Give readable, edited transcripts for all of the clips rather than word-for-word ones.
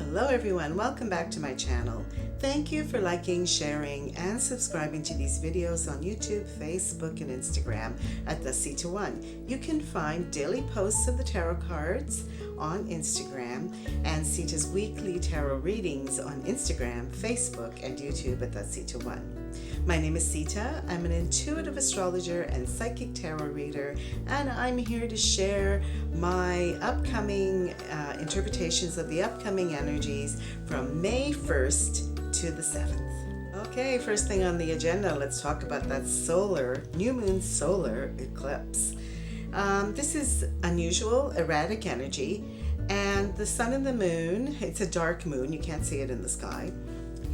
Hello everyone, welcome back to my channel. Thank you for liking, sharing, and subscribing to these videos on YouTube, Facebook, and Instagram at the Sita One. You can find daily posts of the tarot cards on Instagram and Sita's weekly tarot readings on Instagram, Facebook, and YouTube at the Sita One. My name is Sita. I'm an intuitive astrologer and psychic tarot reader, and I'm here to share my upcoming interpretations of the upcoming energies from May 1st to the 7th. Okay, first thing on the agenda, let's talk about that new moon solar eclipse. This is unusual, erratic energy, and the sun and the moon, it's a dark moon, you can't see it in the sky,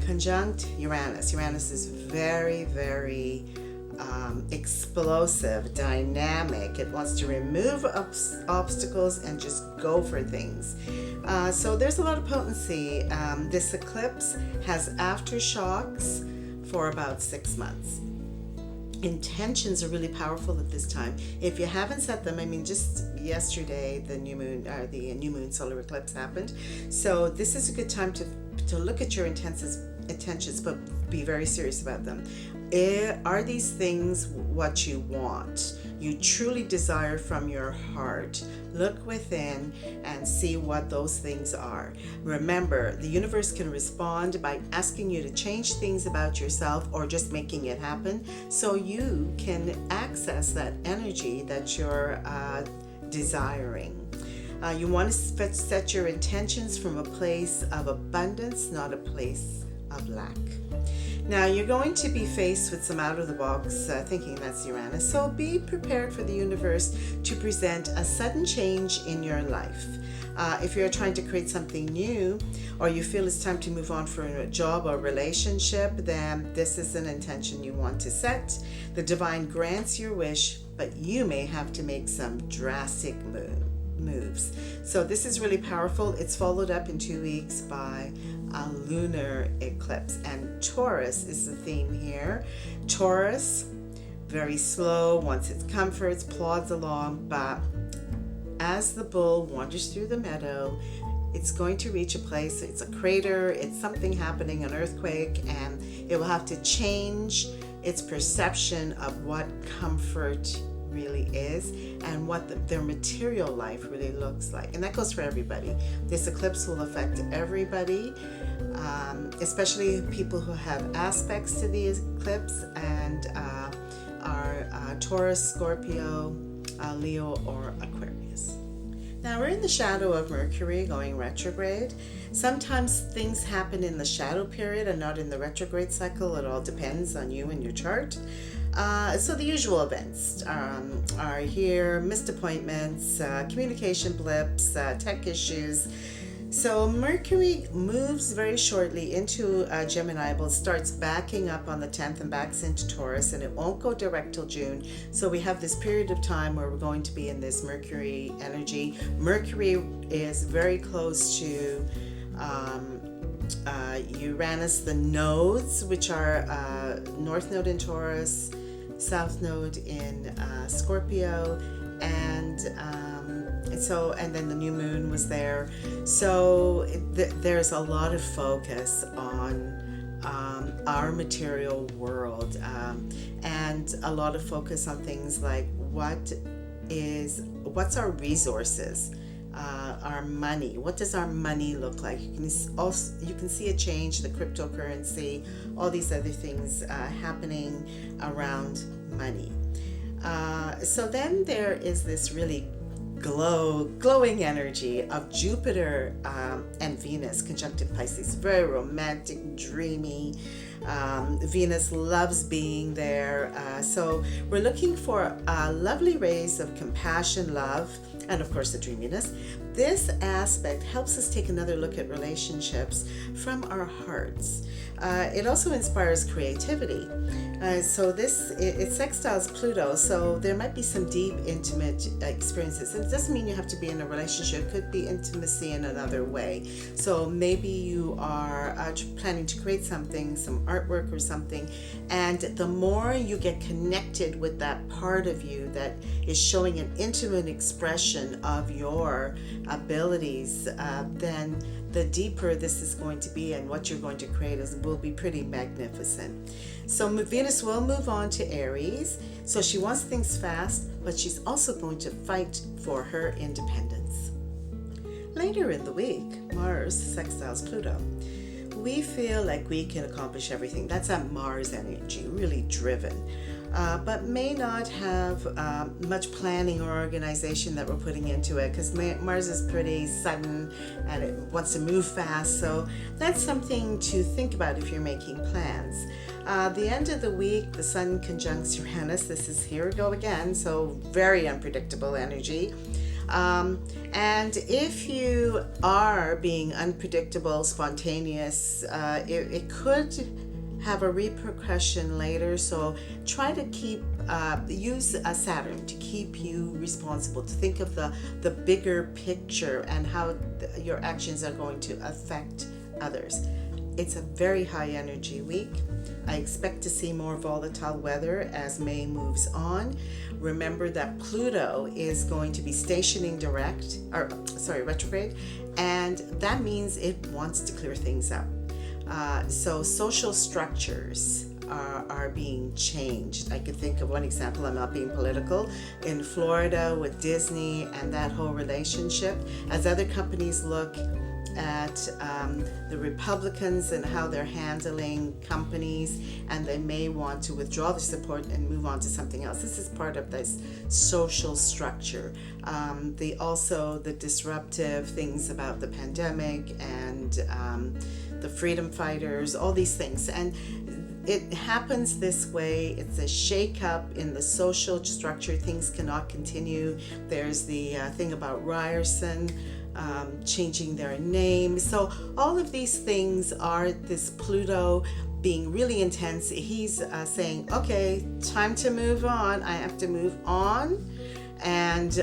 conjunct Uranus. Uranus is very, very explosive, dynamic. It wants to remove obstacles and just go for things. So there's a lot of potency. This eclipse has aftershocks for about 6 months. Intentions are really powerful at this time. If you haven't set them, I mean, just yesterday the new moon solar eclipse happened. So this is a good time to look at your intentions, but be very serious about them. Are these things what you want? You truly desire from your heart? Look within and see what those things are. Remember, the universe can respond by asking you to change things about yourself or just making it happen, so you can access that energy that you're desiring. You want to set your intentions from a place of abundance, not a place of lack. Now, you're going to be faced with some out-of-the-box thinking. That's Uranus. So be prepared for the universe to present a sudden change in your life. If you're trying to create something new, or you feel it's time to move on for a job or relationship, then this is an intention you want to set. The divine grants your wish, but you may have to make some drastic moves. So this is really powerful. It's followed up in 2 weeks by a lunar eclipse, and Taurus is the theme here. Taurus, very slow, wants its comforts, plods along, but as the bull wanders through the meadow, it's going to reach a place, it's a crater, it's something happening, an earthquake, and it will have to change its perception of what comfort really is and what their material life really looks like. And that goes for everybody. This eclipse will affect everybody, especially people who have aspects to the eclipse and are Taurus, Scorpio, Leo, or Aquarius. Now we're in the shadow of Mercury going retrograde. Sometimes things happen in the shadow period and not in the retrograde cycle. It all depends on you and your chart. So the usual events are here: missed appointments, communication blips, tech issues. So Mercury moves very shortly into Gemini, but starts backing up on the 10th and backs into Taurus, and it won't go direct till June. So we have this period of time where we're going to be in this Mercury energy. Mercury is very close to Uranus, the nodes, which are North Node in Taurus, South Node in Scorpio, and then the new moon was there. So there's a lot of focus on our material world, and a lot of focus on things like what's our resources, our money. What does our money look like? You can see a change, the cryptocurrency, all these other things happening around money. So then there is this really glowing energy of Jupiter and Venus conjuncted Pisces. Very romantic, dreamy. Venus loves being there. So we're looking for lovely rays of compassion, love, and of course the dreaminess. This aspect helps us take another look at relationships from our hearts. It also inspires creativity. So it sextiles Pluto, so there might be some deep, intimate experiences. It doesn't mean you have to be in a relationship. It could be intimacy in another way. So maybe you are planning to create something, some artwork or something, and the more you get connected with that part of you that is showing an intimate expression of your abilities, then the deeper this is going to be, and what you're going to create will be pretty magnificent. So Venus will move on to Aries. So she wants things fast, but she's also going to fight for her independence. Later in the week, Mars sextiles Pluto. We feel like we can accomplish everything. That's a Mars energy, really driven. But may not have much planning or organization that we're putting into it, because Mars is pretty sudden and it wants to move fast. So that's something to think about if you're making plans. The end of the week, the Sun conjuncts Uranus. Here we go again, so very unpredictable energy. And if you are being unpredictable, spontaneous, it could have a repercussion later. So try to use Saturn to keep you responsible, to think of the bigger picture and how your actions are going to affect others. It's a very high energy week. I expect to see more volatile weather as May moves on. Remember that Pluto is going to be stationing retrograde, and that means it wants to clear things up. So social structures are being changed. I could think of one example, I'm not being political, in Florida with Disney and that whole relationship. As other companies look at the Republicans and how they're handling companies, and they may want to withdraw their support and move on to something else. This is part of this social structure. The disruptive things about the pandemic and the freedom fighters, all these things. And it happens this way. It's a shake-up in the social structure. Things cannot continue. There's the thing about Ryerson changing their name. So all of these things are this Pluto being really intense. He's saying, okay, time to move on. I have to move on. And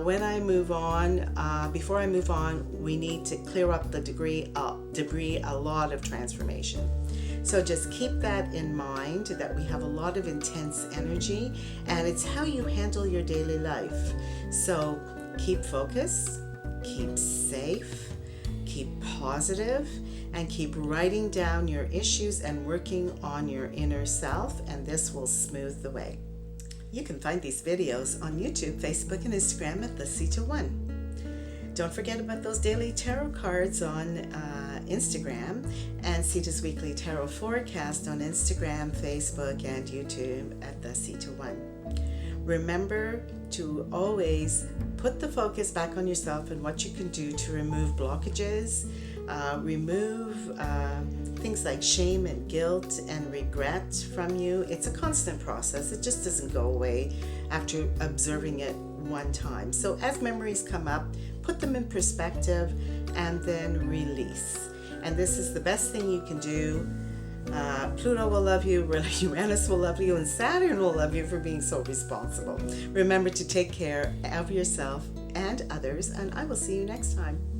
when I move on, before I move on, we need to clear up the debris, a lot of transformation. So just keep that in mind, that we have a lot of intense energy, and it's how you handle your daily life. So keep focused, keep safe, keep positive, and keep writing down your issues and working on your inner self, and this will smooth the way. You can find these videos on YouTube, Facebook, and Instagram at the Sita One. Don't forget about those daily tarot cards on Instagram, and Sita's Weekly Tarot Forecast on Instagram, Facebook, and YouTube at the Sita One. Remember to always put the focus back on yourself and what you can do to remove blockages, remove things like shame and guilt and regret from you. It's a constant process. It just doesn't go away after observing it one time. So as memories come up, put them in perspective and then release. And this is the best thing you can do. Pluto will love you, Uranus will love you, and Saturn will love you for being so responsible. Remember to take care of yourself and others, and I will see you next time.